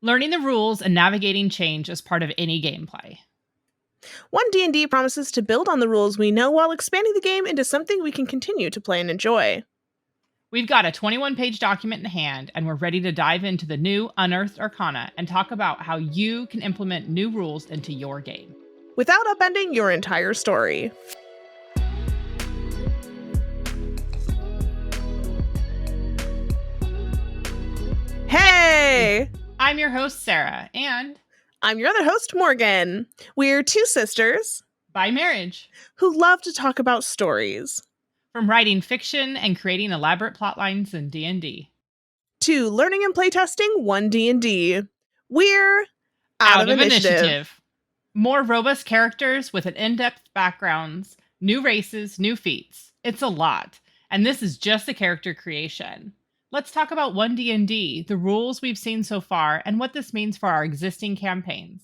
learning the rules and navigating change as part of any gameplay. One D&D promises to build on the rules we know while expanding the game into something we can continue to play and enjoy. We've got a 21-page document in hand, and we're ready to dive into the new unearthed arcana and talk about how you can implement new rules into your game without upending your entire story. Hey! I'm your host, Sarah, and I'm your other host, Morgan. We're two sisters by marriage who love to talk about stories. From writing fiction and creating elaborate plot lines in D&D to learning and playtesting One D&D. We're out of initiative. More robust characters with an in-depth backgrounds, new races, new feats. It's a lot. And this is just the character creation. Let's talk about One D&D, the rules we've seen so far, and what this means for our existing campaigns.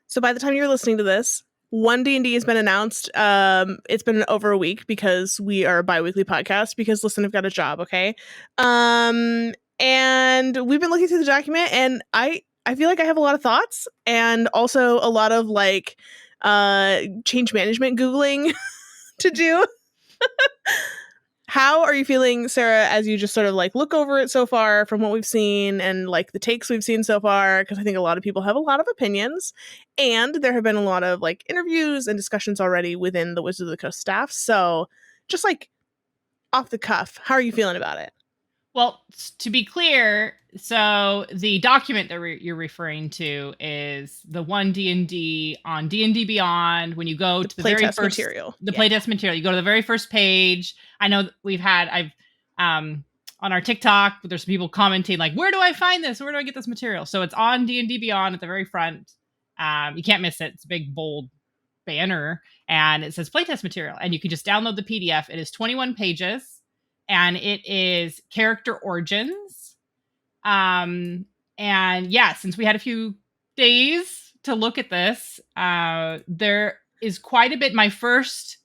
So by the time you're listening to this, One D&D has been announced. It's been over a week because we are a bi-weekly podcast because, listen, I've got a job, okay? And we've been looking through the document, and I feel like I have a lot of thoughts and also a lot of like change management Googling to do. How are you feeling, Sarah, as you just sort of like look over it so far from what we've seen and like the takes we've seen so far? Because I think a lot of people have a lot of opinions, and there have been a lot of like interviews and discussions already within the Wizards of the Coast staff. So just like off the cuff, how are you feeling about it? Well, to be clear, so the document that you're referring to is the One D&D on D&D Beyond. When you go to the very first material, playtest material, you go to the very first page. I know I've on our TikTok, there's some people commenting like, "Where do I find this? Where do I get this material?" So it's on D&D Beyond at the very front. You can't miss it. It's a big bold banner, and it says playtest material, and you can just download the PDF. It is 21 pages. And it is character origins. And yeah, since we had a few days to look at this, there is quite a bit. My first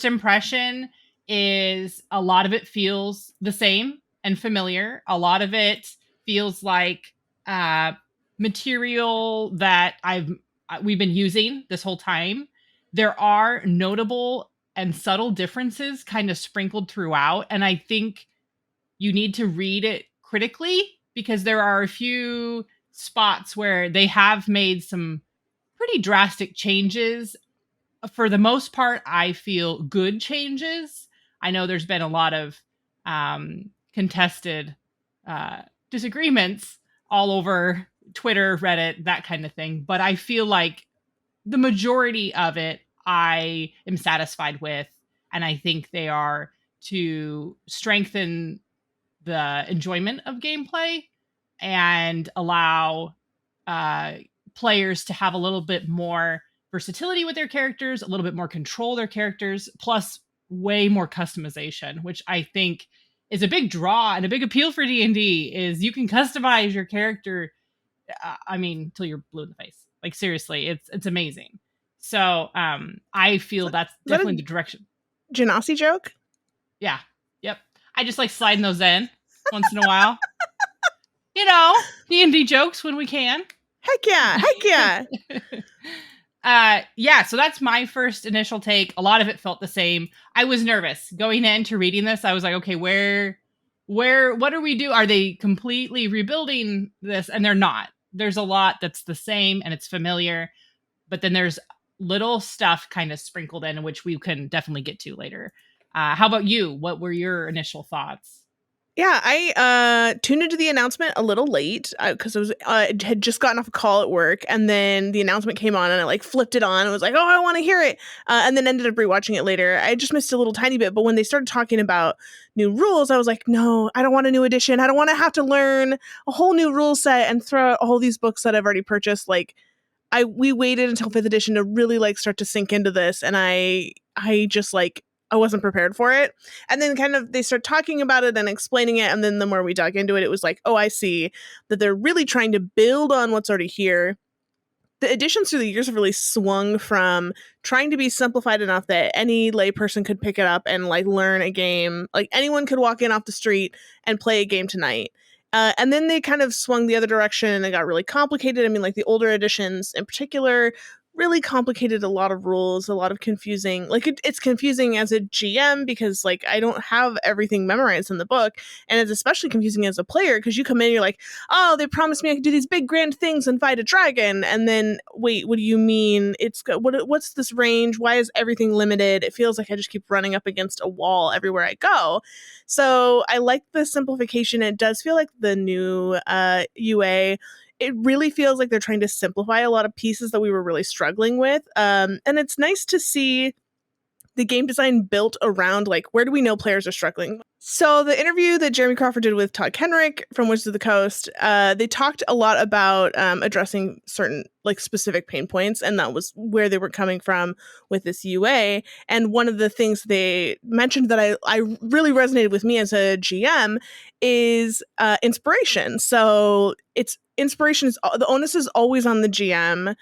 impression is a lot of it feels the same and familiar. A lot of it feels like material that we've been using this whole time. There are notable and subtle differences kind of sprinkled throughout. And I think you need to read it critically because there are a few spots where they have made some pretty drastic changes. For the most part, I feel good changes. I know there's been a lot of contested disagreements all over Twitter, Reddit, that kind of thing. But I feel like the majority of it I am satisfied with, and I think they are to strengthen the enjoyment of gameplay and allow players to have a little bit more versatility with their characters, a little bit more control their characters, plus way more customization, which I think is a big draw and a big appeal for D&D is you can customize your character. Till you're blue in the face. Like seriously, it's amazing. So I feel that's definitely the direction. Genasi joke? Yeah. Yep. I just like sliding those in once in a while. D&D jokes when we can. Heck yeah. Yeah, so that's my first initial take. A lot of it felt the same. I was nervous going into reading this. I was like, okay, what do we do? Are they completely rebuilding this? And they're not. There's a lot that's the same and it's familiar, but then there's little stuff kind of sprinkled in, which we can definitely get to later. How about you? What were your initial thoughts? Yeah, I tuned into the announcement a little late because I had just gotten off a call at work, and then the announcement came on, and I like flipped it on and was like, "Oh, I want to hear it," and then ended up rewatching it later. I just missed a little tiny bit, but when they started talking about new rules, I was like, "No, I don't want a new edition. I don't want to have to learn a whole new rule set and throw out all these books that I've already purchased." Like, we waited until 5th edition to really like start to sink into this, and I just like I wasn't prepared for it. And then kind of they start talking about it and explaining it, and then the more we dug into it, it was like, oh, I see that they're really trying to build on what's already here. The editions through the years have really swung from trying to be simplified enough that any layperson could pick it up and like learn a game. Like anyone could walk in off the street and play a game tonight. And then they kind of swung the other direction and it got really complicated. I mean, like the older editions in particular really complicated a lot of rules, a lot of confusing. Like it's confusing as a GM because like I don't have everything memorized in the book, and it's especially confusing as a player because you come in, you're like, oh, they promised me I could do these big grand things and fight a dragon, and then wait, what do you mean? What's this range? Why is everything limited? It feels like I just keep running up against a wall everywhere I go. So I like the simplification. It does feel like the new UA, it really feels like they're trying to simplify a lot of pieces that we were really struggling with. And it's nice to see the game design built around like, where do we know players are struggling? So the interview that Jeremy Crawford did with Todd Kenrick from Wizards of the Coast, they talked a lot about addressing certain like specific pain points, and that was where they were coming from with this UA. And one of the things they mentioned that I really resonated with me as a GM is inspiration. So it's inspiration is the onus is always on the GM.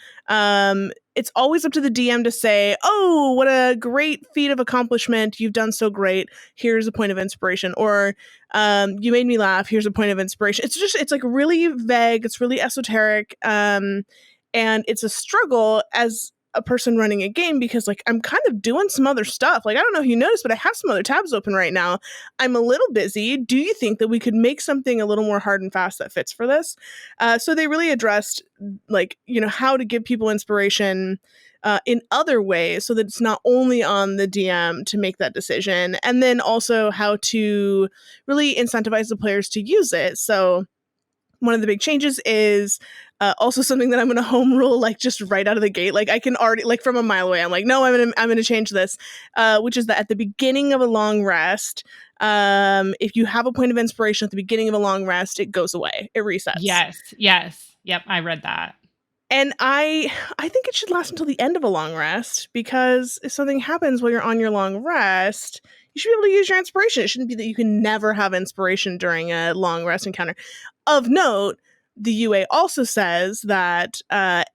It's always up to the DM to say, oh, what a great feat of accomplishment. You've done so great. Here's a point of inspiration. Or you made me laugh. Here's a point of inspiration. It's like really vague. It's really esoteric. And it's a struggle as a person running a game because like I'm kind of doing some other stuff. Like I don't know if you noticed, but I have some other tabs open right now. I'm a little busy. Do you think that we could make something a little more hard and fast that fits for this? So they really addressed like, how to give people inspiration in other ways so that it's not only on the DM to make that decision, and then also how to really incentivize the players to use it. So one of the big changes is also something that I'm going to home rule, like just right out of the gate. Like I can already, like from a mile away, I'm like, no, I'm going to change this, which is that at the beginning of a long rest, if you have a point of inspiration at the beginning of a long rest, it goes away. It resets. Yes. Yep, I read that. And I think it should last until the end of a long rest, because if something happens while you're on your long rest, you should be able to use your inspiration. It shouldn't be that you can never have inspiration during a long rest encounter. Of note, the UA also says that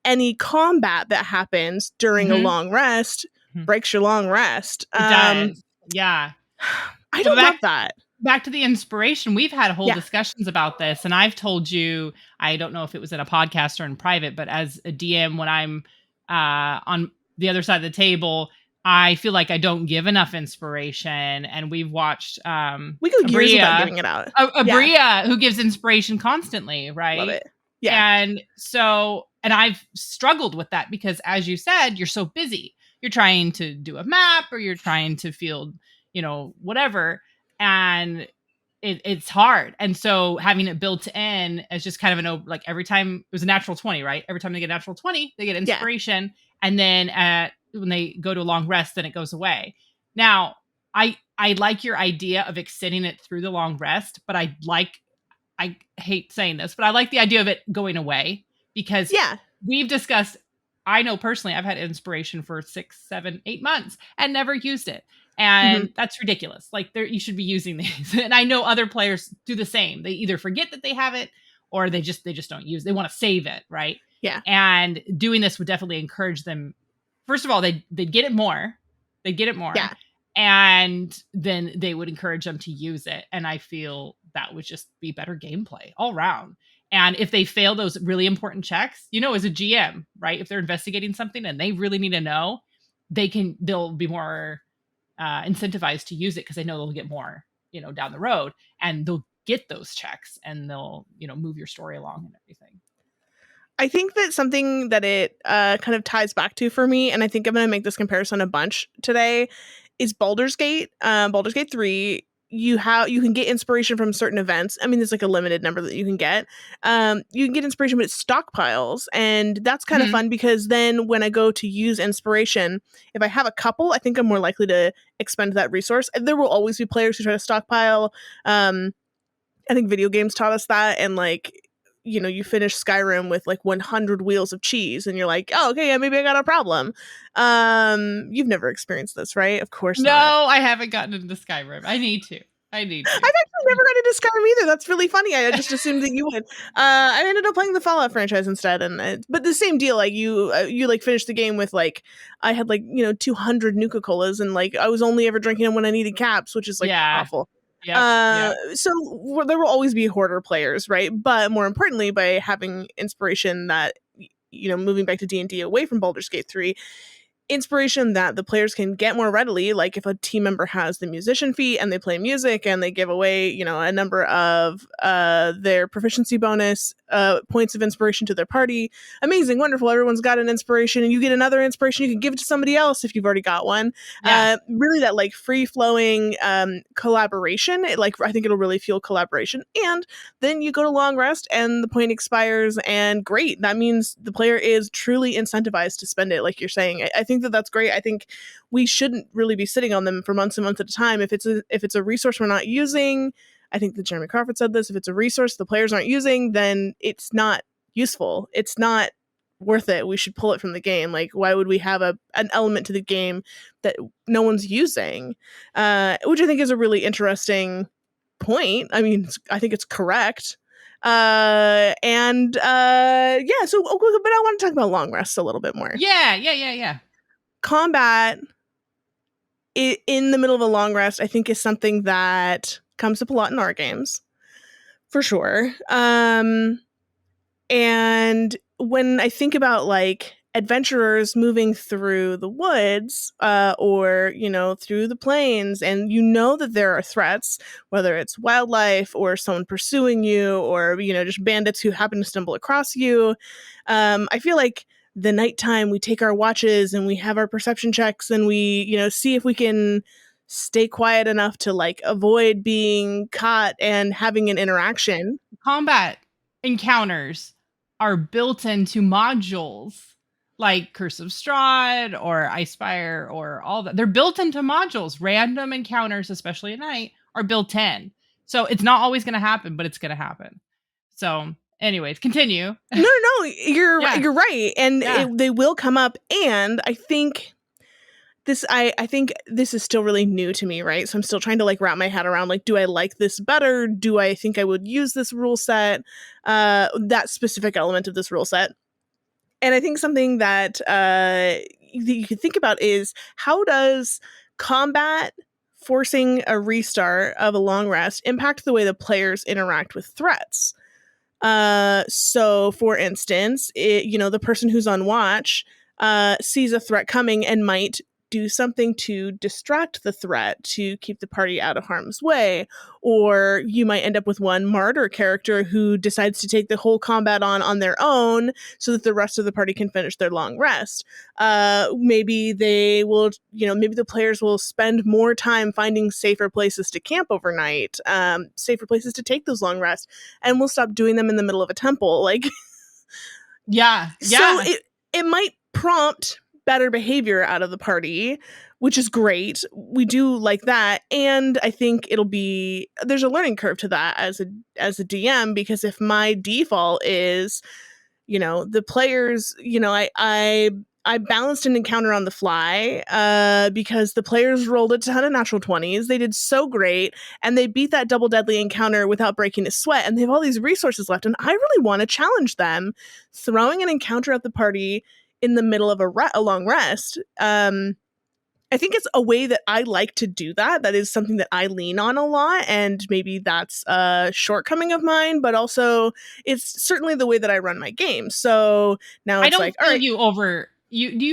any combat that happens during a long rest breaks your long rest. It does. Yeah. I don't love that. Back to the inspiration, we've had whole discussions about this, and I've told you, I don't know if it was in a podcast or in private, but as a DM, when I'm on the other side of the table, I feel like I don't give enough inspiration. And we've watched we go years without giving it out. Abria, who gives inspiration constantly, right? Love it. Yeah. And so, and I've struggled with that because, as you said, you're so busy. You're trying to do a map, or you're trying to field, whatever. And it's hard. And so having it built in as just kind of like every time it was a natural 20, right? Every time they get a natural 20, they get inspiration. Yeah. And then when they go to a long rest, then it goes away. Now, I like your idea of extending it through the long rest, but I hate saying this, but I like the idea of it going away because we've discussed, I know personally, I've had inspiration for 6, 7, 8 months and never used it. And that's ridiculous. Like you should be using these. And I know other players do the same. They either forget that they have it, or they just don't use it. They want to save it. Right. Yeah. And doing this would definitely encourage them. First of all, they'd get it more. They'd get it more. Yeah. And then they would encourage them to use it. And I feel that would just be better gameplay all around. And if they fail those really important checks, as a GM, right? If they're investigating something and they really need to know, they'll be more incentivized to use it because they know they'll get more, down the road, and they'll get those checks and they'll, move your story along and everything. I think that something that it kind of ties back to for me, and I think I'm going to make this comparison a bunch today, is Baldur's Gate. Baldur's Gate 3, you can get inspiration from certain events. I mean, there's like a limited number that you can get. You can get inspiration, but it's stockpiles, and that's kind of fun because then when I go to use inspiration, if I have a couple, I think I'm more likely to expend that resource. There will always be players who try to stockpile. I think video games taught us that, and like, you finish Skyrim with like 100 wheels of cheese and you're like, oh, okay, yeah, maybe I got a problem. You've never experienced this, right? Of course not. No, I haven't gotten into Skyrim. I need to. I've actually never gotten into Skyrim either. That's really funny. I just assumed that you would. I ended up playing the Fallout franchise instead, but the same deal. Like you like finished the game with like, I had like 200 Nuka Colas, and like I was only ever drinking them when I needed caps, which is like awful. Yep. Yep. So there will always be hoarder players, right? But more importantly, by having inspiration that, moving back to D&D away from Baldur's Gate 3, inspiration that the players can get more readily, like if a team member has the musician feat and they play music and they give away a number of their proficiency bonus points of inspiration to their party. Amazing, wonderful, everyone's got an inspiration, and you get another inspiration, you can give it to somebody else if you've already got one. Yeah. Really that like free-flowing collaboration, I think it'll really fuel collaboration. And then you go to long rest and the point expires, and great, that means the player is truly incentivized to spend it, like you're saying. I think that's great. I think we shouldn't really be sitting on them for months and months at a time. If it's a resource we're not using, I think that Jeremy Crawford said this, if it's a resource the players aren't using, then it's not useful. It's not worth it. We should pull it from the game. Like, why would we have an element to the game that no one's using? Which I think is a really interesting point. I mean, I think it's correct. So but I want to talk about long rests a little bit more. Yeah. Combat in the middle of a long rest, I think, is something that comes up a lot in our games, for sure. And when I think about like adventurers moving through the woods or through the plains, and that there are threats, whether it's wildlife or someone pursuing you, or just bandits who happen to stumble across you, I feel like the nighttime we take our watches and we have our perception checks, and we see if we can stay quiet enough to like avoid being caught and having an interaction. Combat encounters are built into modules like Curse of Strahd or Icefire or all that. They're built into modules. Random encounters, especially at night, are built in. So it's not always going to happen, but it's going to happen. So anyways, continue. No, you're right. And Yeah. they will come up. And I think I think this is still really new to me, right? So I'm still trying to like wrap my head around, like, do I like this better? Do I think I would use this rule set, that specific element of this rule set? And I think something that you could think about is, how does combat forcing a restart of a long rest impact the way the players interact with threats? So for instance, the person who's on watch sees a threat coming and might do something to distract the threat to keep the party out of harm's way. Or you might end up with one martyr character who decides to take the whole combat on their own so that the rest of the party can finish their long rest. Maybe they will, maybe the players will spend more time finding safer places to camp overnight, safer places to take those long rests, and we'll stop doing them in the middle of a temple. Like, yeah. So it might prompt better behavior out of the party, which is great. We do like that. And I think there's a learning curve to that as a DM, because if my default is, the players, I balanced an encounter on the fly because the players rolled a ton of natural 20s. They did so great, and they beat that double deadly encounter without breaking a sweat, and they have all these resources left, and I really want to challenge them. Throwing an encounter at the party in the middle of a long rest, I think it's a way that I like to do that. That is something that I lean on a lot, and maybe that's a shortcoming of mine, but also it's certainly the way that I run my game. So now it's like, all right, you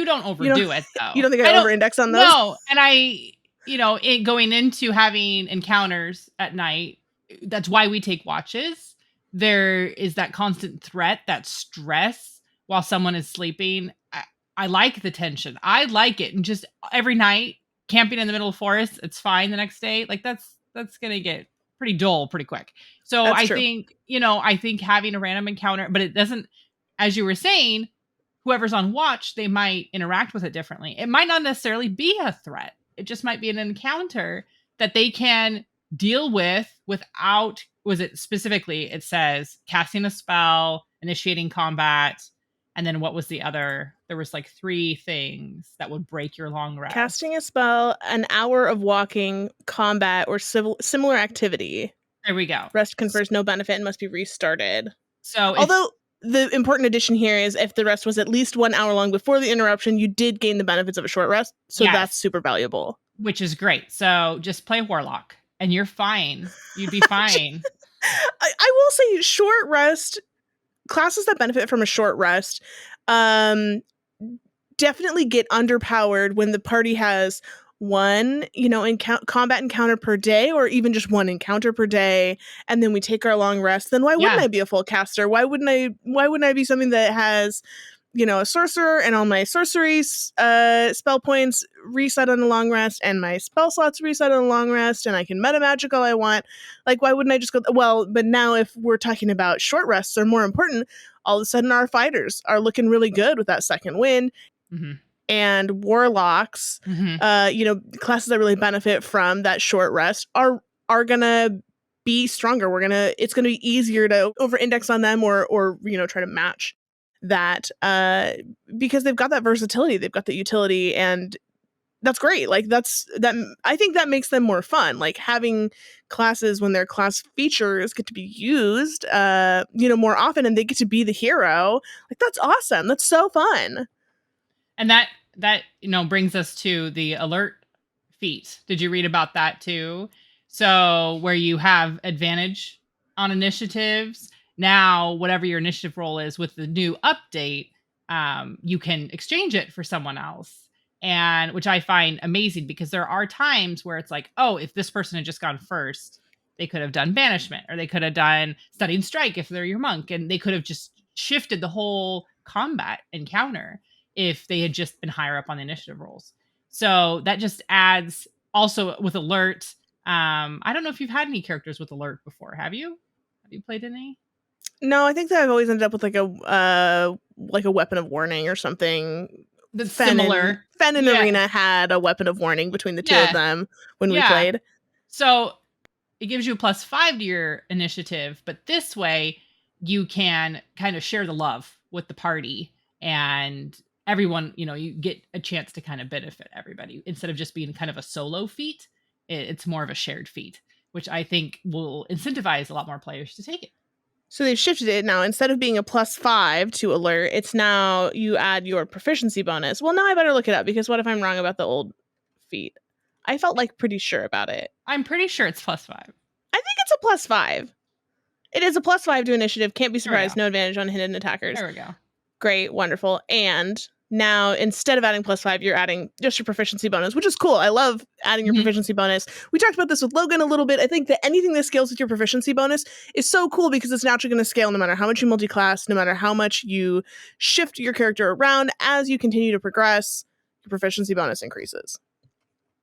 don't overdo it though. You don't think I over-index on those? No, and going into having encounters at night, that's why we take watches. There is that constant threat, that stress while someone is sleeping. I like the tension. I like it. And just every night camping in the middle of the forest, it's fine the next day. Like that's going to get pretty dull pretty quick. So I think having a random encounter, but it doesn't, as you were saying, whoever's on watch, they might interact with it differently. It might not necessarily be a threat. It just might be an encounter that they can deal with without, it says casting a spell, initiating combat, and then what was the other? There was like 3 things that would break your long rest. Casting a spell, an hour of walking, combat, or similar activity. There we go. Rest confers no benefit and must be restarted. So, although the important addition here is if the rest was at least 1 hour long before the interruption, you did gain the benefits of a short rest. So that's super valuable. Which is great. So just play Warlock and you're fine. You'd be fine. I will say short rest, classes that benefit from a short rest, definitely get underpowered when the party has one, combat encounter per day, or even just one encounter per day, and then we take our long rest. Then why wouldn't Yeah. I be a full caster? Why wouldn't I be something that has, a sorcerer, and all my sorcery spell points reset on a long rest, and my spell slots reset on a long rest, and I can meta magic all I want? Like, why wouldn't I just go? Well, but now if we're talking about short rests are more important, all of a sudden our fighters are looking really good with that second wind. Mm-hmm. And warlocks, classes that really benefit from that short rest are gonna be stronger. It's gonna be easier to over index on them, or try to match that, because they've got that versatility, they've got the utility, and that's great. Like, I think that makes them more fun. Like, having classes when their class features get to be used, more often, and they get to be the hero. Like, that's awesome. That's so fun. And that brings us to the alert feat. Did you read about that too? So where you have advantage on initiatives, now whatever your initiative roll is with the new update, you can exchange it for someone else. And which I find amazing, because there are times where it's like, oh, if this person had just gone first, they could have done banishment, or they could have done studying strike if they're your monk, and they could have just shifted the whole combat encounter if they had just been higher up on the initiative rolls. So that just adds, also with alert. I don't know if you've had any characters with alert before. Have you? Have you played any? No, I think that I've always ended up with like a weapon of warning or something. That's similar. Fen and Arena had a weapon of warning between the two of them when we played. So it gives you a +5 to your initiative, but this way you can kind of share the love with the party, and everyone, you get a chance to kind of benefit everybody instead of just being kind of a solo feat. It's more of a shared feat, which I think will incentivize a lot more players to take it. So they've shifted it now. Instead of being a +5 to alert, it's now you add your proficiency bonus. Well, now I better look it up, because what if I'm wrong about the old feat? I felt like pretty sure about it. I'm pretty sure it's +5. I think it's a +5. It is a +5 to initiative. Can't be surprised. No advantage on hidden attackers. There we go. Great. Wonderful. And now, instead of adding +5, you're adding just your proficiency bonus, which is cool. I love adding your proficiency bonus. We talked about this with Logan a little bit. I think that anything that scales with your proficiency bonus is so cool, because it's naturally going to scale no matter how much you multi-class, no matter how much you shift your character around. As you continue to progress, your proficiency bonus increases.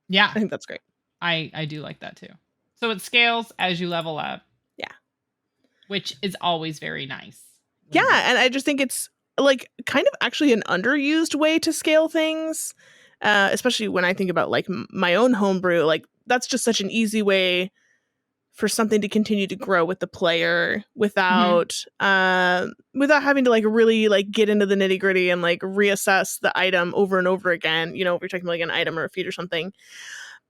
Yeah. I think that's great. I do like that too. So it scales as you level up. Yeah. Which is always very nice. Yeah, and I just think it's like kind of actually an underused way to scale things, especially when I think about like my own homebrew. Like, that's just such an easy way for something to continue to grow with the player without having to like really like get into the nitty gritty and like reassess the item over and over again. If you're talking about like an item or a feat or something.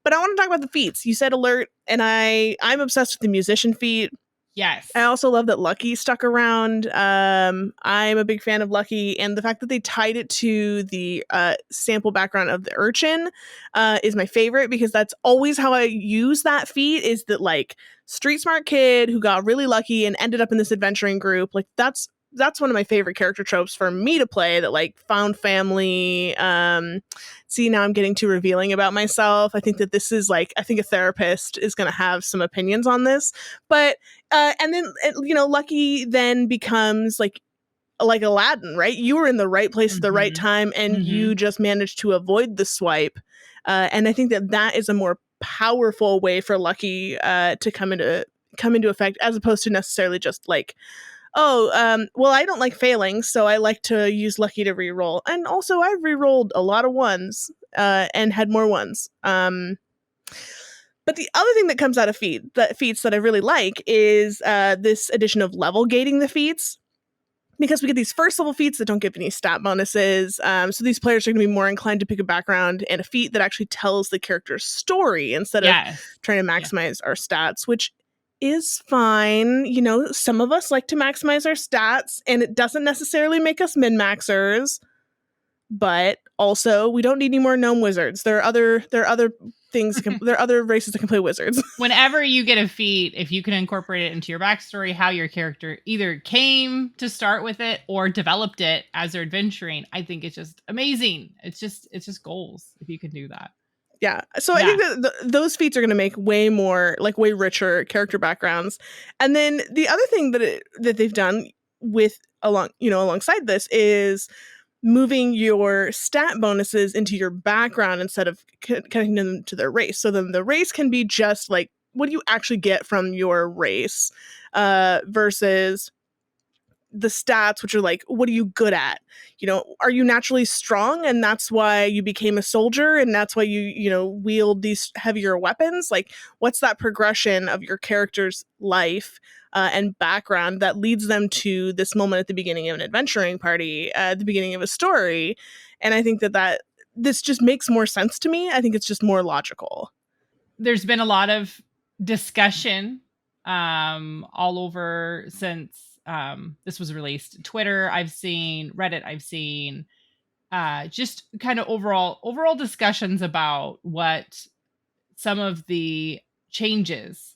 But I want to talk about the feats. You said alert, and I'm obsessed with the musician feat. Yes. I also love that Lucky stuck around. I'm a big fan of Lucky, and the fact that they tied it to the sample background of the urchin is my favorite, because that's always how I use that feat, is that like street smart kid who got really lucky and ended up in this adventuring group. Like, that's one of my favorite character tropes for me to play, that like found family. See, now I'm getting too revealing about myself. I think that this is like, I think a therapist is going to have some opinions on this, but and then Lucky then becomes like Aladdin, right? You were in the right place at the right time, and you just managed to avoid the swipe. And I think that is a more powerful way for Lucky to come into effect, as opposed to necessarily just like, well, I don't like failing, so I like to use Lucky to reroll. And also, I've rerolled a lot of ones and had more ones. But the other thing that comes out of feats that I really like is this addition of level gating the feats, because we get these first level feats that don't give any stat bonuses. So these players are going to be more inclined to pick a background and a feat that actually tells the character's story instead of trying to maximize our stats, which is fine. Some of us like to maximize our stats, and it doesn't necessarily make us min-maxers. But also, we don't need any more gnome wizards. There are other things. There are other races that can play wizards. Whenever you get a feat, if you can incorporate it into your backstory, how your character either came to start with it or developed it as they're adventuring, I think it's just amazing. It's just goals if you can do that. Yeah. So I think that those feats are going to make way richer character backgrounds. And then the other thing that they've done alongside this is moving your stat bonuses into your background instead of connecting them to their race. So then the race can be just like, what do you actually get from your race versus the stats, which are like, what are you good at? Are you naturally strong and that's why you became a soldier and that's why you wield these heavier weapons? Like, what's that progression of your character's life and background that leads them to this moment at the beginning of an adventuring party, at the beginning of a story? And I think that this just makes more sense to me. I think it's just more logical. There's been a lot of discussion all over since this was released. Twitter, I've seen, Reddit, I've seen, just kind of overall discussions about what some of the changes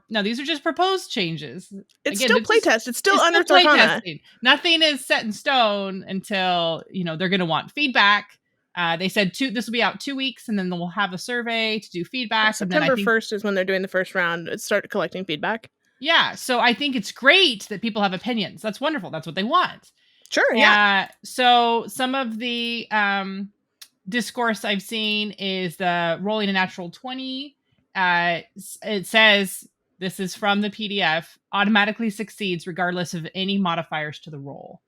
now these are just proposed changes. It's still playtest. It's still unearthed arcana. Nothing is set in stone until they're going to want feedback. They said this will be out 2 weeks, and then we'll have a survey to do feedback. September 1st is when they're doing the first round. Start collecting feedback. Yeah, so I think it's great that people have opinions. That's wonderful. That's what they want. Sure, yeah. So some of the discourse I've seen is the rolling a natural 20. It says, this is from the PDF, automatically succeeds regardless of any modifiers to the roll.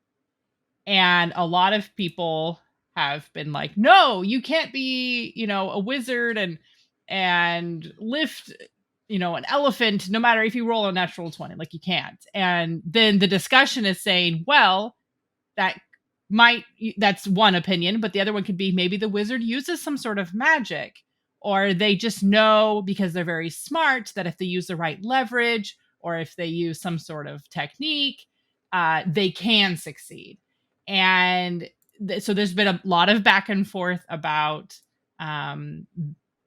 And a lot of people have been like, no, you can't be, a wizard and lift an elephant, no matter if you roll a natural 20, like you can't. And then the discussion is saying, well, that's one opinion, but the other one could be maybe the wizard uses some sort of magic, or they just know because they're very smart that if they use the right leverage or if they use some sort of technique, they can succeed. And so there's been a lot of back and forth about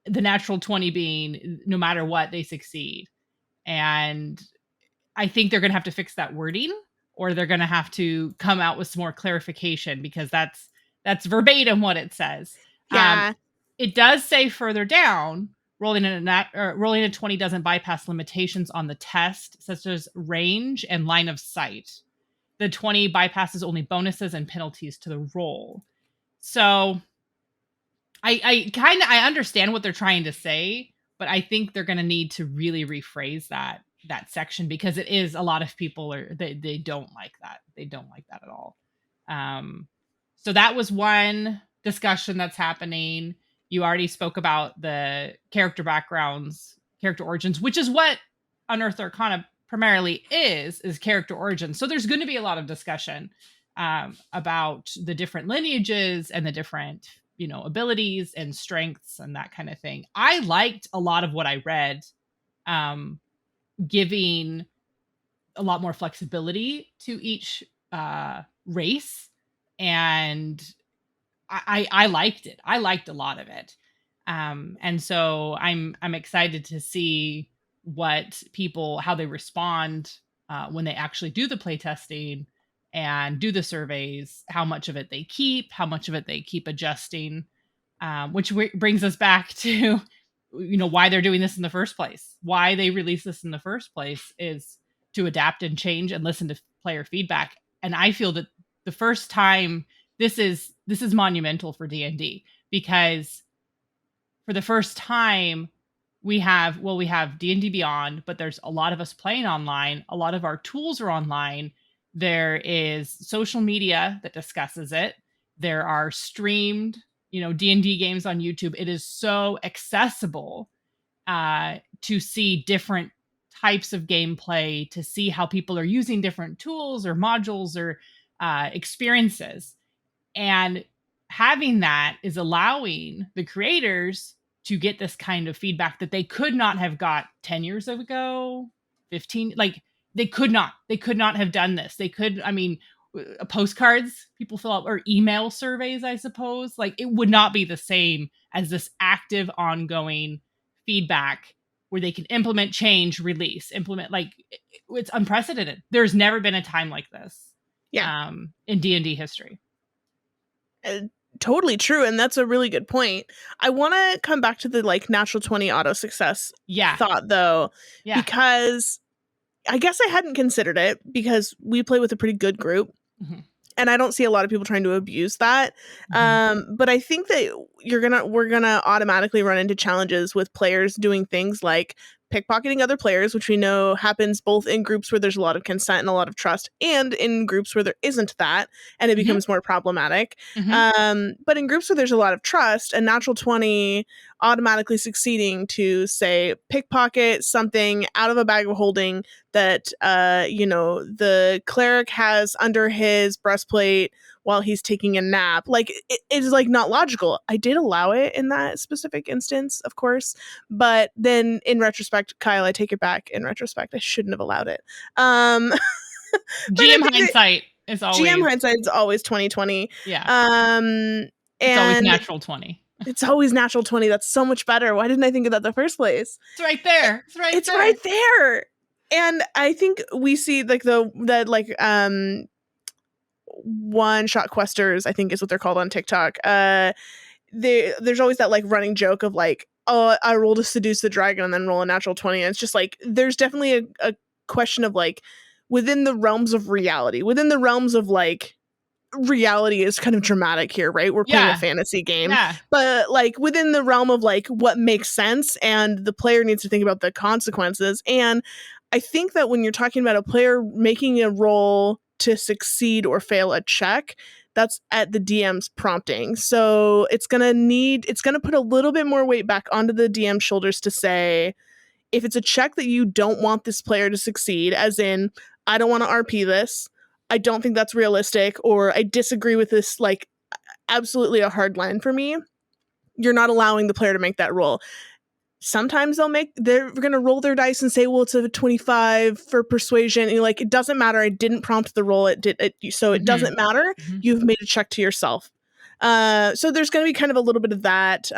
the natural 20 being no matter what, they succeed. And I think they're going to have to fix that wording, or they're going to have to come out with some more clarification, because that's verbatim what it says. Yeah. It does say further down, rolling a 20 doesn't bypass limitations on the test, such as range and line of sight. The 20 bypasses only bonuses and penalties to the roll. So I understand what they're trying to say, but I think they're going to need to really rephrase that section, because it is, a lot of people they don't like that. They don't like that at all. So that was one discussion that's happening. You already spoke about the character backgrounds, character origins, which is what Unearthed Arcana primarily is character origins. So there's going to be a lot of discussion about the different lineages and the different abilities and strengths and that kind of thing. I liked a lot of what I read, giving a lot more flexibility to each race, and I liked it. I liked a lot of it, and so I'm excited to see how they respond when they actually do the play testing and do the surveys, how much of it they keep, how much of it they keep adjusting, which brings us back to, why they're doing this in the first place. Why they release this in the first place is to adapt and change and listen to player feedback. And I feel that the first time, this is monumental for D&D, because for the first time we have D&D Beyond, but there's a lot of us playing online. A lot of our tools are online. There is social media that discusses it. There are streamed, D&D games on YouTube. It is so accessible to see different types of gameplay, to see how people are using different tools or modules or experiences. And having that is allowing the creators to get this kind of feedback that they could not have got 10 years ago, 15, they could not have done this. They could, postcards people fill out, or email surveys, I suppose. It would not be the same as this active, ongoing feedback where they can implement change, release, implement, like it's unprecedented. There's never been a time like this. Yeah. In D&D history. Totally true, and that's a really good point. I want to come back to the like natural 20 auto success thought though, because I guess I hadn't considered it because we play with a pretty good group. Mm-hmm. And I don't see a lot of people trying to abuse that. Mm-hmm. But I think that we're gonna automatically run into challenges with players doing things like pickpocketing other players, which we know happens both in groups where there's a lot of consent and a lot of trust, and in groups where there isn't that, and it becomes more problematic. Mm-hmm. But in groups where there's a lot of trust, a natural 20 automatically succeeding to, say, pickpocket something out of a bag of holding that, the cleric has under his breastplate while he's taking a nap. Like, it is, like, not logical. I did allow it in that specific instance, of course. But then, in retrospect, Kyle, I take it back. In retrospect, I shouldn't have allowed it. GM hindsight is always... GM hindsight is always 20/20. Yeah. It's always natural 20. It's always natural 20. That's so much better. Why didn't I think of that in the first place? It's right there. It's right there. And I think we see like one-shot questers, I think is what they're called on TikTok. There's always that like running joke of like, oh, I roll to seduce the dragon and then roll a natural 20. And it's just like, there's definitely a question of like, within the realms of reality, within the realms of like, reality is kind of dramatic here, right? We're playing a fantasy game, but like within the realm of like what makes sense, and the player needs to think about the consequences. And I think that when you're talking about a player making a roll to succeed or fail a check, that's at the DM's prompting. So it's going to put a little bit more weight back onto the DM's shoulders to say, if it's a check that you don't want this player to succeed, as in, I don't want to RP this, I don't think that's realistic, or I disagree with this, like, absolutely a hard line for me, you're not allowing the player to make that roll. Sometimes they're going to roll their dice and say, well, it's a 25 for persuasion. And you're like, it doesn't matter. I didn't prompt the roll. So it doesn't matter. Mm-hmm. You've made a check to yourself. So there's going to be kind of a little bit of that,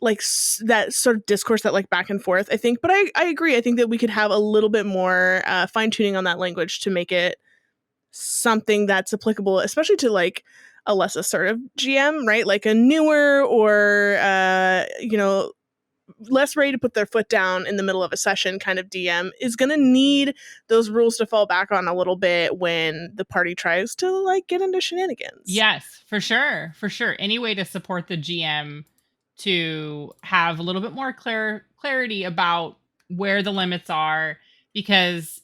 like that sort of discourse, that like back and forth, I think. But I agree. I think that we could have a little bit more fine tuning on that language to make it something that's applicable, especially to like a less assertive GM, right? Like a newer or, less ready to put their foot down in the middle of a session kind of DM is going to need those rules to fall back on a little bit when the party tries to like get into shenanigans. Yes, for sure. For sure. Any way to support the GM to have a little bit more clarity about where the limits are, because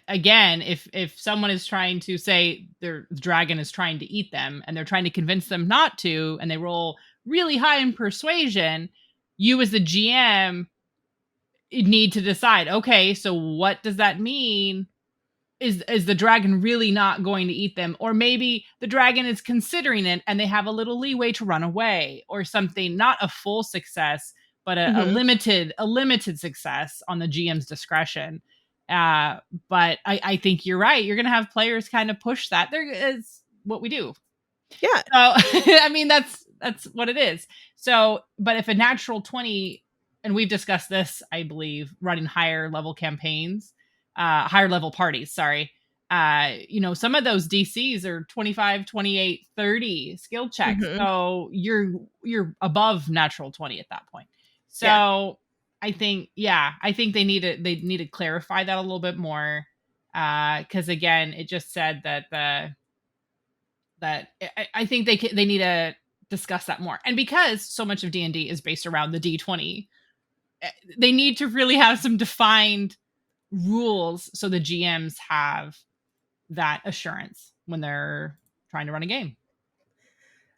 again, if someone is trying to say their dragon is trying to eat them and they're trying to convince them not to, and they roll really high in persuasion, you as the GM need to decide, okay, so what does that mean? Is the dragon really not going to eat them? Or maybe the dragon is considering it and they have a little leeway to run away or something, not a full success, but a limited success on the GM's discretion. But I think you're right. You're going to have players kind of push that. There is what we do. Yeah. So, I mean, that's what it is. So, but if a natural 20, and we've discussed this, I believe, running higher level campaigns, higher level parties, sorry. Some of those DCs are 25, 28, 30 skill checks. Mm-hmm. So you're above natural 20 at that point. So yeah. I think they need to clarify that a little bit more. Cause again, it just said that I think they need to discuss that more. And because so much of D&D is based around the D20, they need to really have some defined rules so the GMs have that assurance when they're trying to run a game.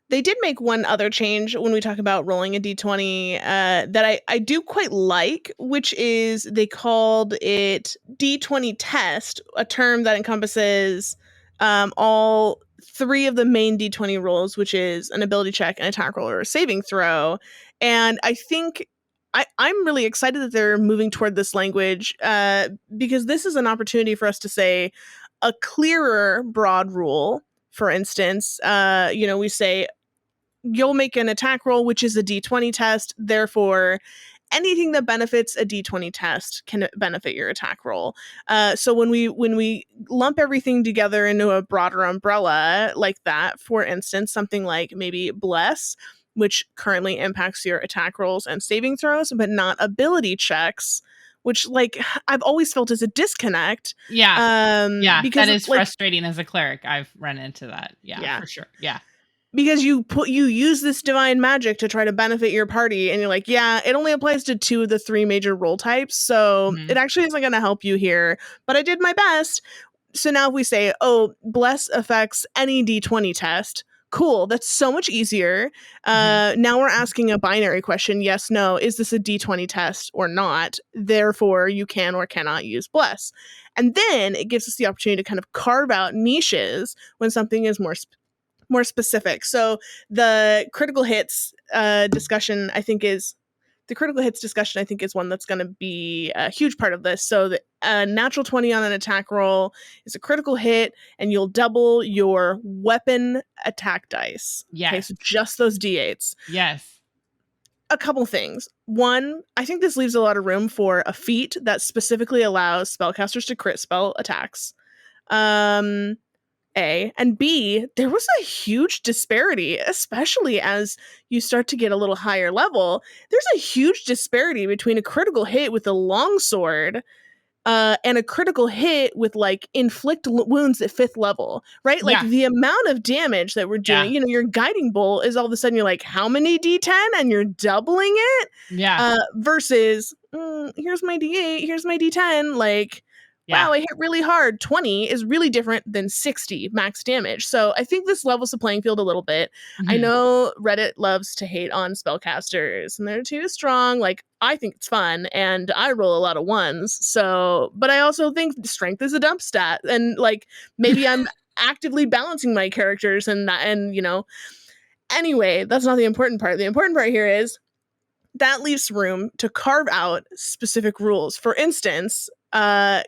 They did make one other change when we talk about rolling a D20 that I do quite like, which is they called it D20 test, a term that encompasses all three of the main D20 rolls, which is an ability check, an attack roll, or a saving throw. And I think I'm really excited that they're moving toward this language because this is an opportunity for us to say a clearer broad rule. For instance, we say you'll make an attack roll, which is a d20 test. Therefore, anything that benefits a d20 test can benefit your attack roll. So when we lump everything together into a broader umbrella like that, for instance, something like maybe Bless, which currently impacts your attack rolls and saving throws, but not ability checks, which like I've always felt is a disconnect. Yeah. Because That is like frustrating as a cleric. I've run into that. Yeah, for sure. Yeah. because you use this divine magic to try to benefit your party, and you're like, yeah, it only applies to 2 of the 3 major role types, so Mhm. it actually isn't going to help you here, but I did my best. So now if we say, oh, Bless affects any d20 test, cool, that's so much easier. Now we're asking a binary question, yes, no, is this a d20 test or not? Therefore, you can or cannot use Bless. And then it gives us the opportunity to kind of carve out niches when something is more specific. So the critical hits discussion, I think, is one that's going to be a huge part of this. So the natural 20 on an attack roll is a critical hit, and you'll double your weapon attack dice. Yes. Okay, so just those d8s. Yes. A couple things. One, I think this leaves a lot of room for a feat that specifically allows spellcasters to crit spell attacks. A, and B, there was a huge disparity, especially as you start to get a little higher level. There's a huge disparity between a critical hit with a longsword and a critical hit with like inflict wounds at 5th level, right? Like the amount of damage that we're doing, you know, your guiding bolt is all of a sudden you're like, how many d10? And you're doubling it. Versus, here's my d8, here's my d10. Like, wow, I hit really hard. 20 is really different than 60 max damage. So I think this levels the playing field a little bit. I know Reddit loves to hate on spellcasters and they're too strong. Like, I think it's fun and I roll a lot of ones. So, but I also think strength is a dump stat. And like, maybe I'm actively balancing my characters and that, and you know, anyway, that's not the important part. The important part here is that leaves room to carve out specific rules. For instance,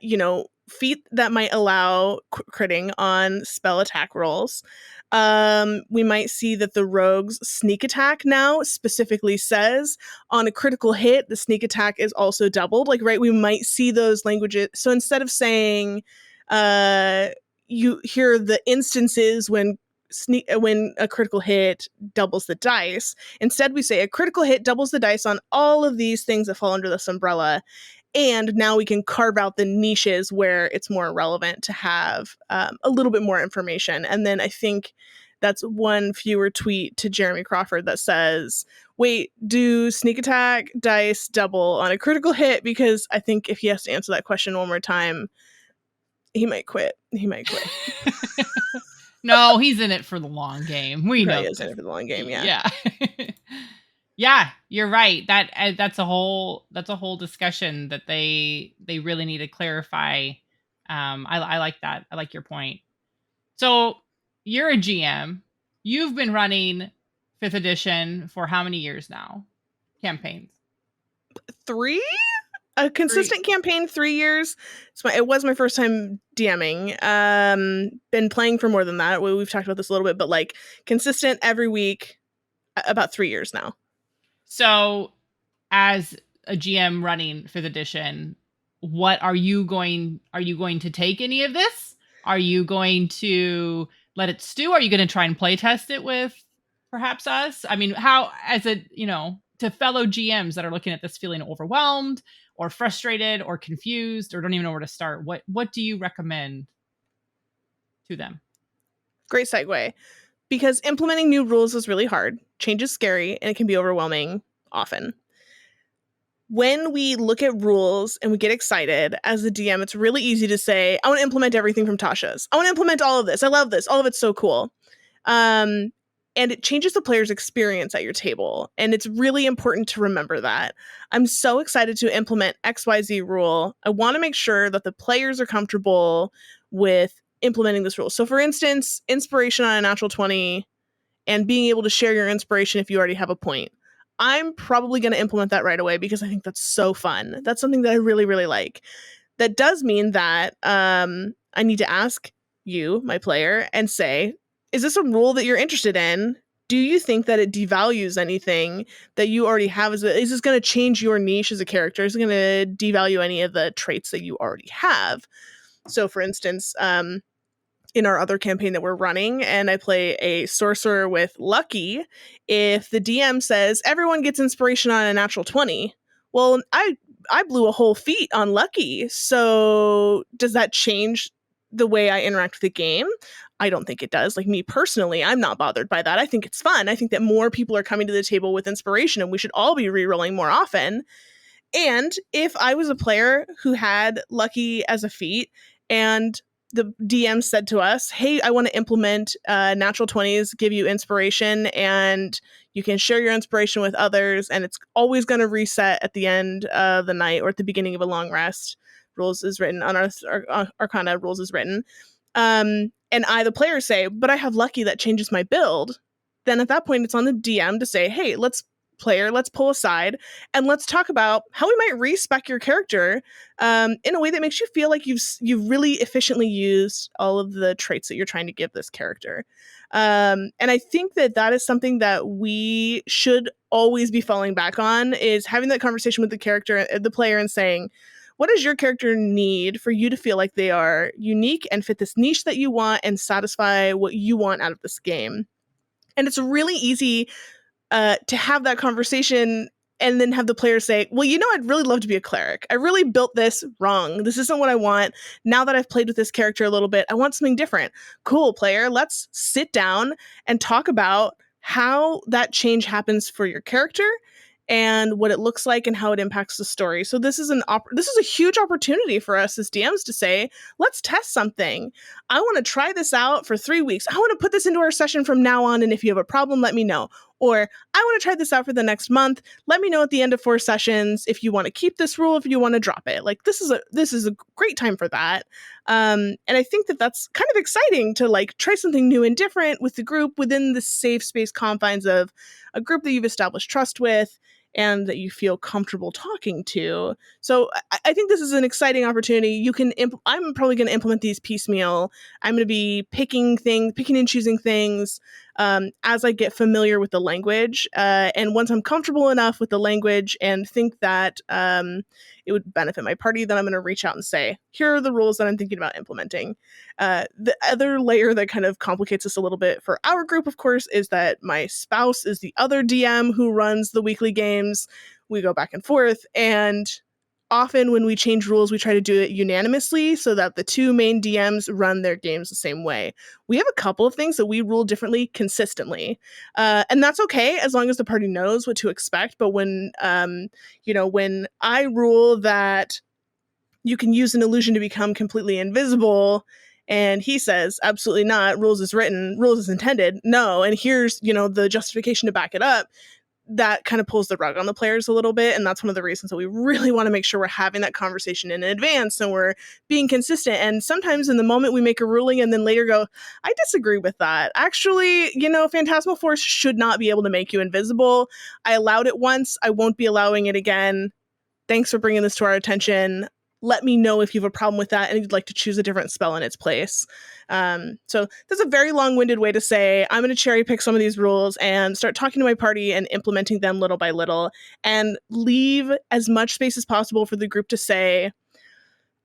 you know, feat that might allow critting on spell attack rolls. We might see that the rogue's sneak attack now specifically says on a critical hit, the sneak attack is also doubled. Like, right, we might see those languages. So instead of saying, you hear the instances when a critical hit doubles the dice. Instead, we say a critical hit doubles the dice on all of these things that fall under this umbrella. And now we can carve out the niches where it's more relevant to have a little bit more information. And then I think that's one fewer tweet to Jeremy Crawford that says, wait, do sneak attack dice double on a critical hit? Because I think if he has to answer that question one more time, he might quit. No, he's in it for the long game. We know he's in it for the long game. Yeah, you're right. That's a whole discussion that they really need to clarify. I like that. I like your point. So you're a GM. You've been running 5th edition for how many years now? Campaigns? 3? A consistent campaign, 3 years. It was my first time DMing. Been playing for more than that. We've talked about this a little bit, but like consistent every week, about 3 years now. So, as a GM running 5th edition, what are you going to take any of this? Are you going to let it stew? Are you going to try and play test it with perhaps us? I mean, how, as a, you know, to fellow GMs that are looking at this feeling overwhelmed or frustrated or confused or don't even know where to start, what do you recommend to them? Great segue. Because implementing new rules is really hard. Change is scary and it can be overwhelming often. When we look at rules and we get excited as a DM, it's really easy to say, I want to implement everything from Tasha's. I want to implement all of this. I love this. All of it's so cool. And it changes the player's experience at your table. And it's really important to remember that. I'm so excited to implement XYZ rule. I want to make sure that the players are comfortable with implementing this rule. So for instance, inspiration on a natural 20 and being able to share your inspiration if you already have a point. I'm probably going to implement that right away because I think that's so fun. That's something that I really, really like. That does mean that I need to ask you, my player, and say, is this a rule that you're interested in? do you think that it devalues anything that you already have? Is this going to change your niche as a character? Is it going to devalue any of the traits that you already have? So, for instance, in our other campaign that we're running, and I play a sorcerer with Lucky, if the DM says everyone gets inspiration on a natural 20, well, I blew a whole feat on Lucky. So does that change the way I interact with the game? I don't think it does. Like, me personally, I'm not bothered by that. I think it's fun. I think that more people are coming to the table with inspiration, and we should all be rerolling more often. And if I was a player who had Lucky as a feat, and the DM said to us, hey, I want to implement natural 20s, give you inspiration, and you can share your inspiration with others, and it's always going to reset at the end of the night or at the beginning of a long rest. Rules is written, unearthed arcana rules is written. And I, the player, say, but I have Lucky that changes my build. Then at that point, it's on the DM to say, hey, let's pull aside and let's talk about how we might respec your character in a way that makes you feel like you've really efficiently used all of the traits that you're trying to give this character. And I think that is something that we should always be falling back on, is having that conversation with the player, and saying, what does your character need for you to feel like they are unique and fit this niche that you want and satisfy what you want out of this game? And it's really easy to have that conversation and then have the player say, well, I'd really love to be a cleric. I really built this wrong. This isn't what I want. Now that I've played with this character a little bit, I want something different. Cool, player. Let's sit down and talk about how that change happens for your character and what it looks like and how it impacts the story. So this is a huge opportunity for us as DMs to say, let's test something. I want to try this out for 3 weeks. I want to put this into our session from now on, and if you have a problem, let me know. Or I want to try this out for the next month. Let me know at the end of 4 sessions if you want to keep this rule, if you want to drop it. Like, this is a great time for that. And I think that that's kind of exciting to like try something new and different with the group within the safe space confines of a group that you've established trust with and that you feel comfortable talking to. So I think this is an exciting opportunity. I'm probably going to implement these piecemeal. I'm going to be picking and choosing things as I get familiar with the language. And once I'm comfortable enough with the language and think that it would benefit my party, then I'm going to reach out and say, here are the rules that I'm thinking about implementing. The other layer that kind of complicates this a little bit for our group, of course, is that my spouse is the other DM who runs the weekly games. We go back and forth, and often when we change rules, we try to do it unanimously so that the 2 main DMs run their games the same way. We have a couple of things that we rule differently consistently. And that's okay as long as the party knows what to expect. But when I rule that you can use an illusion to become completely invisible, and he says, absolutely not, rules is written, rules is intended, no, and here's, the justification to back it up, that kind of pulls the rug on the players a little bit. And that's one of the reasons that we really want to make sure we're having that conversation in advance and we're being consistent. And sometimes in the moment we make a ruling and then later go, I disagree with that. Actually, Phantasmal Force should not be able to make you invisible. I allowed it once. I won't be allowing it again. Thanks for bringing this to our attention. Let me know if you have a problem with that and you'd like to choose a different spell in its place. So that's a very long-winded way to say, I'm going to cherry pick some of these rules and start talking to my party and implementing them little by little, and leave as much space as possible for the group to say,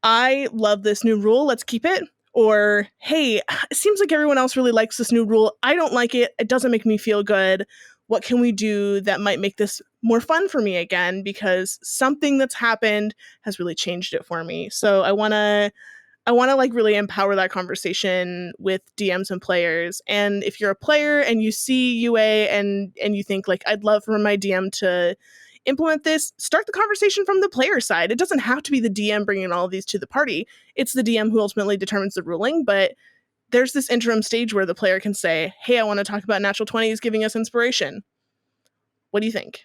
I love this new rule, let's keep it. Or, hey, it seems like everyone else really likes this new rule. I don't like it. It doesn't make me feel good. What can we do that might make this more fun for me again? Because something that's happened has really changed it for me. So I want to like really empower that conversation with DMs and players. And if you're a player and you see UA and you think like, I'd love for my DM to implement this, start the conversation from the player side. It doesn't have to be the DM bringing all of these to the party. It's the DM who ultimately determines the ruling, but there's this interim stage where the player can say, hey, I want to talk about natural 20s giving us inspiration. What do you think?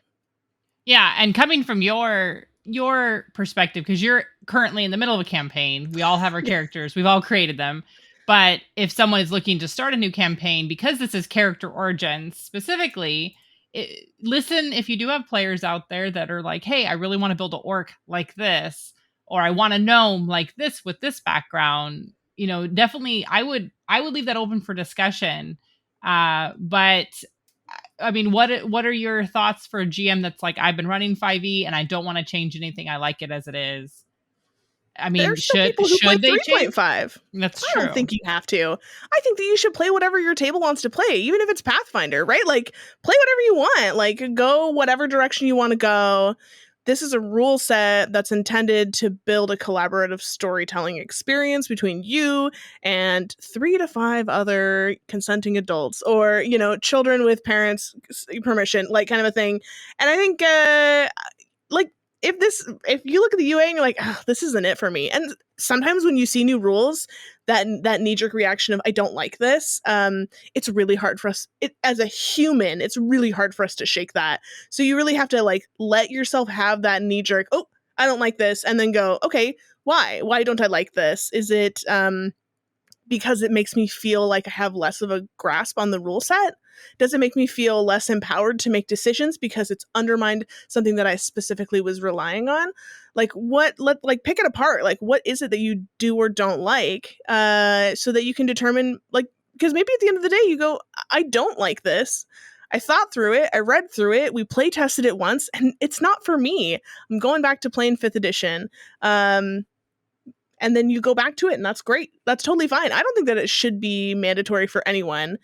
Yeah, and coming from your perspective, because you're currently in the middle of a campaign, we all have our characters, we've all created them. But if someone is looking to start a new campaign, because this is character origins specifically, listen, if you do have players out there that are like, hey, I really want to build an orc like this, or I want a gnome like this with this background, definitely I would leave that open for discussion. But I mean, what are your thoughts for a GM that's like, I've been running 5e and I don't want to change anything. I like it as it is. I mean, There's still people who play should they change? 3.5. That's I don't true. think you have to. I think that you should play whatever your table wants to play, even if it's Pathfinder, right? Like, play whatever you want. Like, go whatever direction you want to go. This is a rule set that's intended to build a collaborative storytelling experience between you and 3 to 5 other consenting adults, or, you know, children with parents' permission, like, kind of a thing. And I think, like, if you look at the UA and you're like, oh, this isn't it for me. And sometimes when you see new rules, that knee-jerk reaction of I don't like this, it's really hard for us, as a human, it's really hard for us to shake that. So you really have to like let yourself have that knee-jerk, oh, I don't like this, and then go, okay, why don't I like this? Is it because it makes me feel like I have less of a grasp on the rule set? Does it make me feel less empowered to make decisions because it's undermined something that I specifically was relying on? Like, pick it apart. Like, what is it that you do or don't like, so that you can determine, like, because maybe at the end of the day you go, I don't like this. I thought through it, I read through it, we play tested it once, and it's not for me. I'm going back to playing 5th edition. And then you go back to it, and that's great. That's totally fine. I don't think that it should be mandatory for anyone,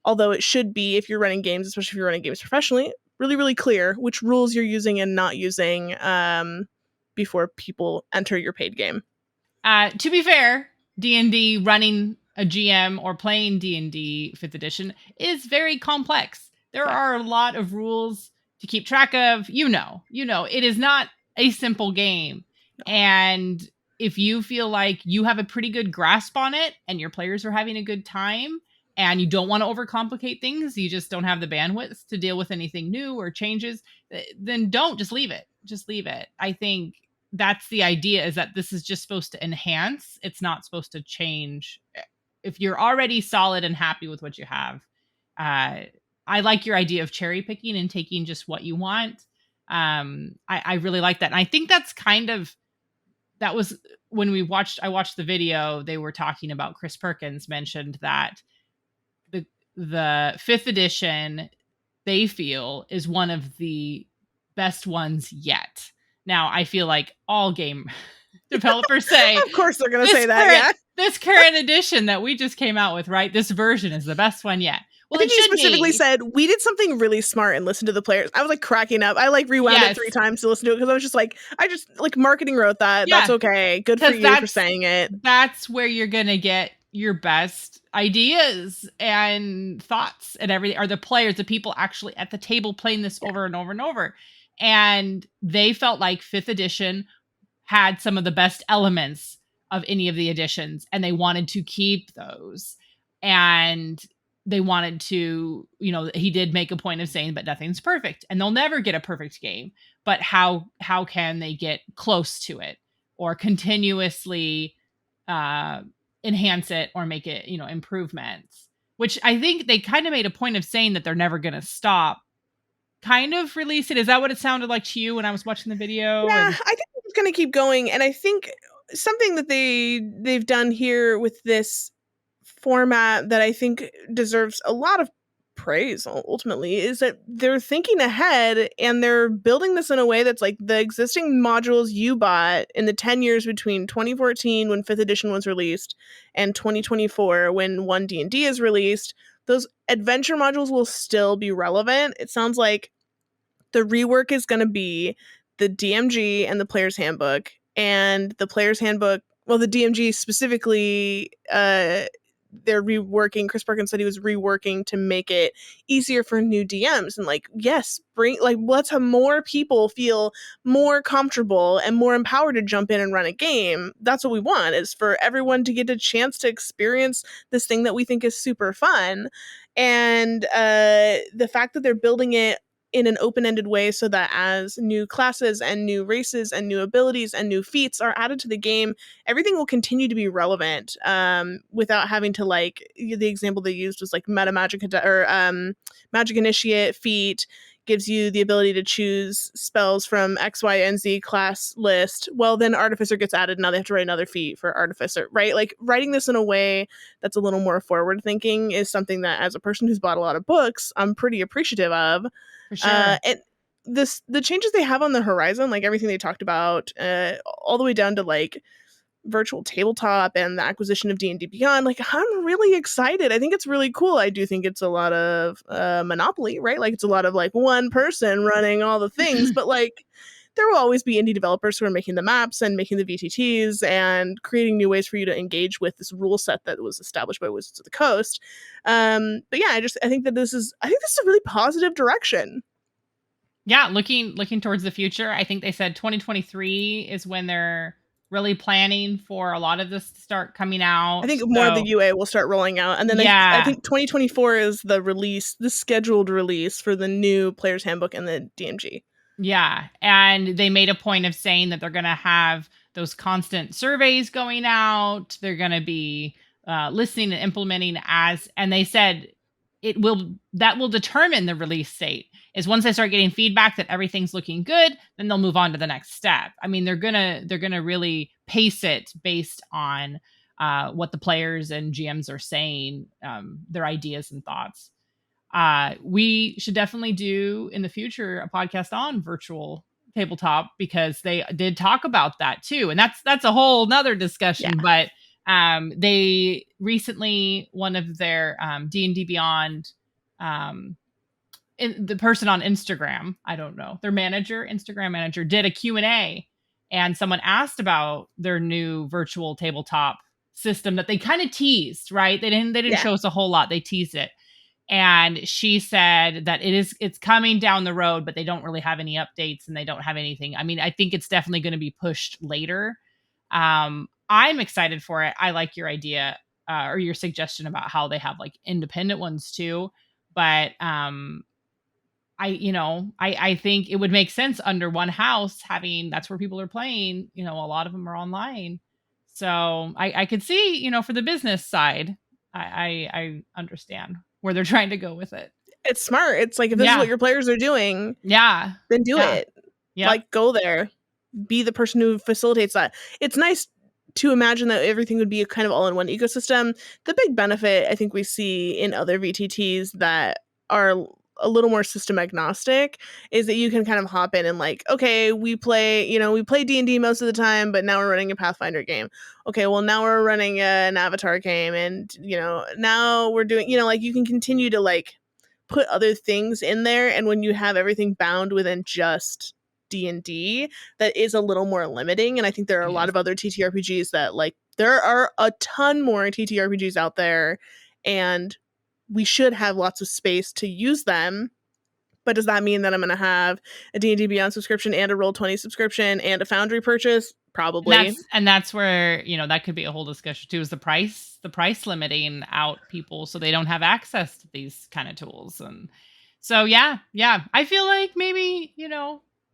although it should be, if you're running games, especially if you're running games professionally, really, really clear which rules you're using and not using, before people enter your paid game. To be fair, D&D, running a GM or playing D&D 5th edition is very complex. There are a lot of rules to keep track of. You know, it is not a simple game. And if you feel like you have a pretty good grasp on it and your players are having a good time and you don't want to overcomplicate things, you just don't have the bandwidth to deal with anything new or changes, then just leave it. Just leave it. I think that's the idea, is that this is just supposed to enhance. It's not supposed to change. If you're already solid and happy with what you have, I like your idea of cherry picking and taking just what you want. I really like that. And I think that's that was when I watched the video, they were talking about, Chris Perkins mentioned that the 5th edition, they feel, is one of the best ones yet. Now, I feel like all game developers say, of course they're going to say that, yeah. This current edition that we just came out with, right? This version is the best one yet. Well, I think he specifically said, we did something really smart and listened to the players. I was like cracking up. I like rewound it 3 times to listen to it, because I was just like, marketing wrote that. Yeah. That's okay. Good for you for saying it. That's where you're going to get your best ideas and thoughts and everything, are the players, the people actually at the table playing this over and over and over. And they felt like 5th edition had some of the best elements of any of the editions, and they wanted to keep those. And they wanted to, he did make a point of saying, but nothing's perfect and they'll never get a perfect game. But how can they get close to it, or continuously enhance it, or make it, improvements, which I think they kind of made a point of saying that they're never going to stop kind of release it. Is that what it sounded like to you when I was watching the video? Yeah, I think it's going to keep going. And I think something that they've done here with this format that I think deserves a lot of praise ultimately is that they're thinking ahead, and they're building this in a way that's like the existing modules you bought in the 10 years between 2014 when 5th edition was released and 2024 when One D&D is released. Those adventure modules will still be relevant. It sounds like the rework is going to be the DMG and the player's handbook, and the player's handbook, well, the DMG specifically, they're reworking. Chris Perkins said he was reworking to make it easier for new DMs, and let's have more people feel more comfortable and more empowered to jump in and run a game. That's what we want, is for everyone to get a chance to experience this thing that we think is super fun. And the fact that they're building it in an open-ended way, so that as new classes and new races and new abilities and new feats are added to the game, everything will continue to be relevant, without having to, like, the example they used was like meta magic or magic initiate feat gives you the ability to choose spells from X, Y, and Z class list, well, then Artificer gets added. Now they have to write another feat for Artificer, right? Like, writing this in a way that's a little more forward thinking is something that, as a person who's bought a lot of books, I'm pretty appreciative of. For sure. And the changes they have on the horizon, like everything they talked about, all the way down to like virtual tabletop and the acquisition of D&D Beyond, like, I'm really excited. I think it's really cool. I do think it's a lot of monopoly, right? Like, it's a lot of like one person running all the things, but like there will always be indie developers who are making the maps and making the VTTs and creating new ways for you to engage with this rule set that was established by Wizards of the Coast. But yeah, I think this is a really positive direction. Yeah, looking towards the future, I think they said 2023 is when they're really planning for a lot of this to start coming out. I think more of the UA will start rolling out, and then I think 2024 is the scheduled release for the new Player's Handbook and the DMG. Yeah, and they made a point of saying that they're going to have those constant surveys going out. They're going to be listening and implementing and they said that will determine the release date. Is once they start getting feedback that everything's looking good, then they'll move on to the next step. I mean, they're gonna really pace it based on what the players and GMs are saying, their ideas and thoughts. We should definitely do in the future a podcast on virtual tabletop, because they did talk about that too, and that's a whole nother discussion. Yeah. But they recently, one of their D&D Beyond, the person on Instagram, I don't know, their Instagram manager, did a Q&A, and someone asked about their new virtual tabletop system that they kind of teased, right? They didn't show us a whole lot. They teased it. And she said that it's coming down the road, but they don't really have any updates and they don't have anything. I mean, I think it's definitely going to be pushed later. I'm excited for it. I like your idea, or your suggestion about how they have like independent ones too. But I think it would make sense under one house, that's where people are playing. A lot of them are online. So I could see, for the business side, I understand where they're trying to go with it. It's smart. It's like, if this is what your players are doing, then do it. Yeah. Like, go there. Be the person who facilitates that. It's nice to imagine that everything would be a kind of all-in-one ecosystem. The big benefit I think we see in other VTTs that are a little more system agnostic is that you can kind of hop in and like, okay, we play D&D most of the time, but now we're running a Pathfinder game. Okay, well, now we're running an Avatar game, and now we're doing, like, you can continue to like put other things in there, and when you have everything bound within just D&D, that is a little more limiting. And I think there are a lot of other TTRPGs that, like, there are a ton more TTRPGs out there, and we should have lots of space to use them. But does that mean that I'm going to have a D&D Beyond subscription and a Roll20 subscription and a Foundry purchase? Probably. And that's where, that could be a whole discussion too, is the price limiting out people so they don't have access to these kind of tools. And so, yeah, I feel like maybe,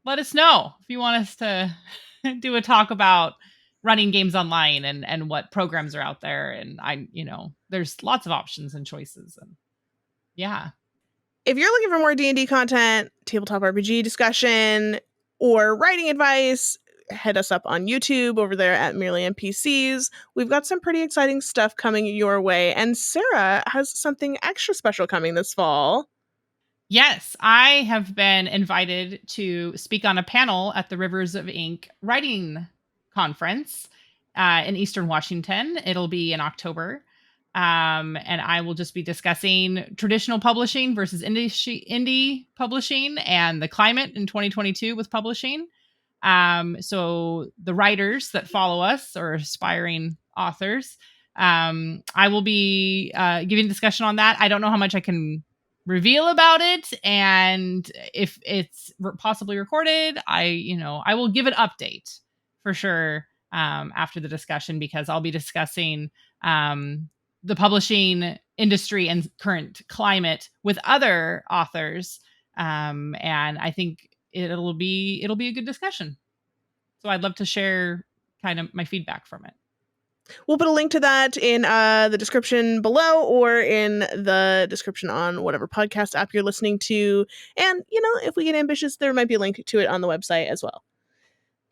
let us know if you want us to do a talk about running games online and what programs are out there. And there's lots of options and choices. And yeah. If you're looking for more D&D content, tabletop RPG discussion, or writing advice, head us up on YouTube over there at Merely NPCs. We've got some pretty exciting stuff coming your way. And Sarah has something extra special coming this fall. Yes, I have been invited to speak on a panel at the Rivers of Ink writing conference in Eastern Washington. It'll be in October. And I will just be discussing traditional publishing versus indie publishing and the climate in 2022 with publishing. So the writers that follow us, or aspiring authors, I will be giving discussion on that. I don't know how much I can reveal about it, and if it's possibly recorded, I will give an update for sure after the discussion, because I'll be discussing the publishing industry and current climate with other authors, and I think it'll be a good discussion. So I'd love to share kind of my feedback from it. We'll put a link to that in the description below or in the description on whatever podcast app you're listening to. And, if we get ambitious, there might be a link to it on the website as well.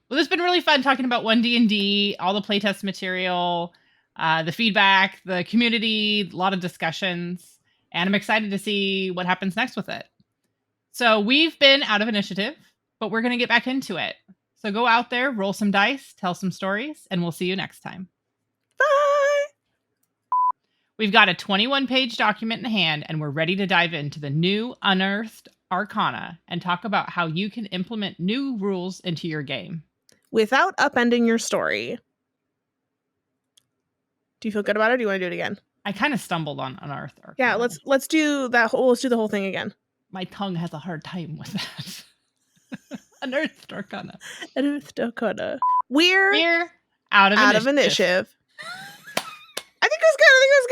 Well, it's been really fun talking about One D&D, all the playtest material, the feedback, the community, a lot of discussions, and I'm excited to see what happens next with it. So we've been out of initiative, but we're going to get back into it. So go out there, roll some dice, tell some stories, and we'll see you next time. Bye! We've got a 21-page document in hand, and we're ready to dive into the new unearthed arcana and talk about how you can implement new rules into your game. Without upending your story. Do you feel good about it, or do you want to do it again? I kind of stumbled on unearthed arcana. Yeah, let's do that let's do the whole thing again. My tongue has a hard time with that. Unearthed arcana. Unearthed arcana. We're out of initiative. I think it was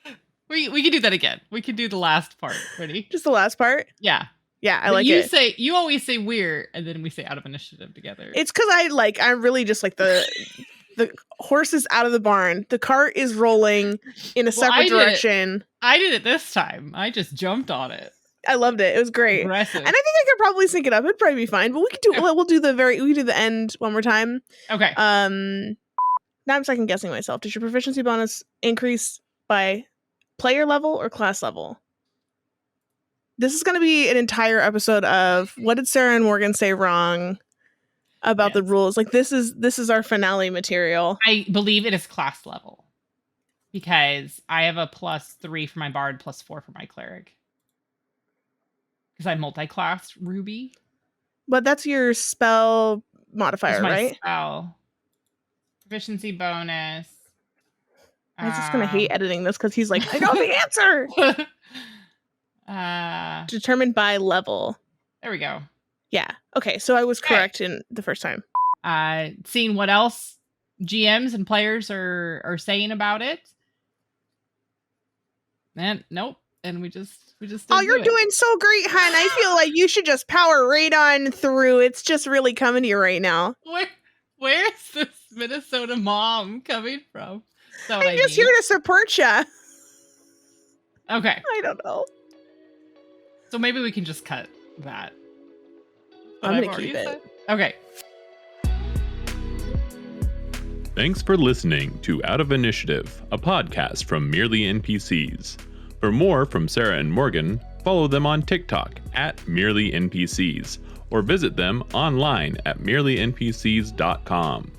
good. We can do that again. We can do the last part. Ready? Just the last part? Yeah. Yeah, I like it. You always say we're, and then we say out of initiative together. It's because I really just like the horse is out of the barn. The cart is rolling in a separate direction. I did it this time. I just jumped on it. I loved it. It was great. Aggressive. And I think I could probably sync it up. It'd probably be fine. But we could do we do the end one more time. Okay. Now I'm second guessing myself. Does your proficiency bonus increase by player level or class level? This is going to be an entire episode of what did Sarah and Morgan say wrong about the rules. Like this is our finale material. I believe it is class level because I have a +3 for my bard, +4 for my cleric. Because I multi-classed Ruby. But that's your spell modifier, right? Spell. Proficiency bonus. I was just going to hate editing this because he's like, I know the answer! Determined by level. There we go. Yeah. Okay, so I was correct in the first time. Seeing what else GMs and players are saying about it. And nope. And we just you're doing so great, hon. I feel like you should just power right on through. It's just really coming to you right now. Where's this Minnesota mom coming from? I'm just here to support you. Okay. I don't know. So maybe we can just cut that. I'm going to keep it. Okay. Thanks for listening to Out of Initiative, a podcast from Merely NPCs. For more from Sarah and Morgan, follow them on TikTok @MerelyNPCs or visit them online at merelynpcs.com.